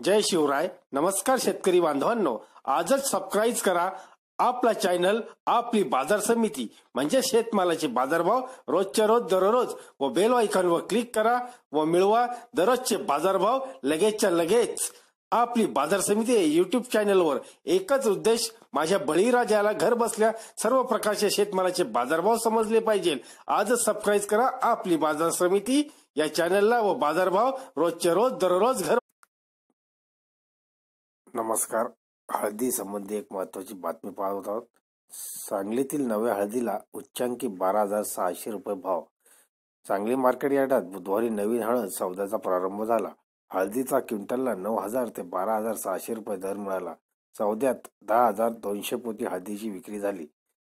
जय शिवराय. नमस्कार शेतकरी बांधवांनो, आजच सबस्क्राईब करा आपला चॅनल आपली बाजार समिती म्हणजे शेतमालाचे बाजारभाव रोजच्या रोज दररोज व बेल आयकॉनवर क्लिक करा व मिळवा दररोजचे बाजारभाव लगेचच्या लगेच. आपली बाजार समिती युट्यूब चॅनलवर एकच उद्देश, माझ्या बळीराजाला घर बसल्या सर्व प्रकारचे शेतमालाचे बाजारभाव समजले पाहिजे. आजच सबस्क्राईब करा आपली बाजार समिती या चॅनलला व बाजारभाव रोजच्या रोज दररोज घर. नमस्कार. हळदी संबंधी एक महत्वाची बातमी पाहत आहोत. सांगलीतील नव्या हळदीला उच्चांकी 12,600 रुपये भाव. सांगली मार्केट यार्डात बुधवारी नवीन हळद सौद्याचा प्रारंभ झाला. हळदीचा क्विंटलला 9,000 ते 12,600 रुपये दर मिळाला. सौद्यात 10,200 पोती हळदीची विक्री झाली.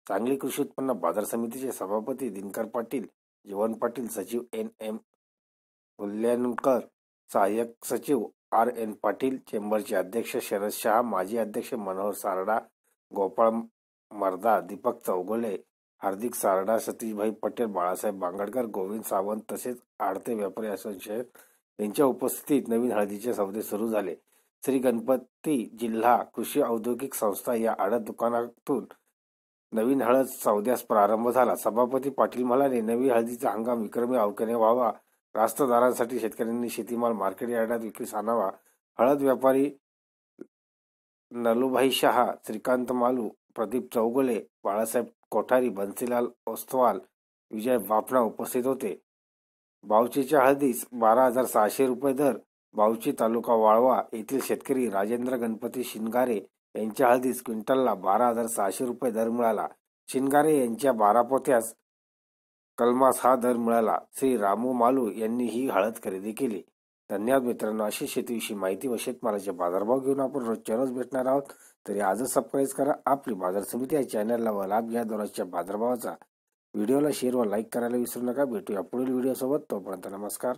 सांगली कृषी उत्पन्न बाजार समितीचे सभापती दिनकर पाटील, जीवन पाटील, सचिव NM हुल्ल्यानकर, सहाय्यक सचिव RN पाटील, चेंबरचे अध्यक्ष शरद शहा, माजी अध्यक्ष मनोहर सारडा, गोपाळ मर्दा, दीपक चौगुले, हार्दिक सारडा, सतीशभाई पटेल, बाळासाहेब बांगडकर, गोविंद सावंत तसेच आडते व्यापारी असोसिएशन यांच्या उपस्थितीत नवीन हळदीचे सौदे सुरू झाले. श्री गणपती जिल्हा कृषी औद्योगिक संस्था या आडत दुकानातून नवीन हळद सौद्यास प्रारंभ झाला. सभापती पाटील म्हणाले, नवी हळदीचा हंगाम विक्रमी अवकाने व्हावा, रास्त दरांसाठी शेतकऱ्यांनी शेतीमाल मार्केट यार्डात विक्रीस आणावा. हळद व्यापारी नलुभाई शहा, श्रीकांत मालू, प्रदीप चौगुले, बाळासाहेब कोठारी, बन्सीलाल ओस्तवाल, विजय बापना उपस्थित होते. बावचीच्या हळदीस 12,600 रुपये दर. बावची तालुका वाळवा येथील शेतकरी राजेंद्र गणपती शिनगारे यांच्या हळदीस क्विंटलला 12,600 रुपये दर मिळाला. शिनगारे यांच्या 12 पोत्यास कलमास हा दर मिळाला. श्री रामू मालू यांनी ही हळद खरेदी केली. धन्यवाद मित्रांनो. अशी शेतीविषयी माहिती व शेतमालाचे बाजारभाव घेऊन आपण रोजच्या रोज भेटणार आहोत. तरी आजच सबस्क्राईब करा आपली बाजार समिती या चॅनलला व लाभ घ्या दररोजच्या बाजारभावाचा. व्हिडिओला शेअर व लाईक करायला विसरू नका. भेटूया पुढील व्हिडिओ सोबत. तोपर्यंत नमस्कार.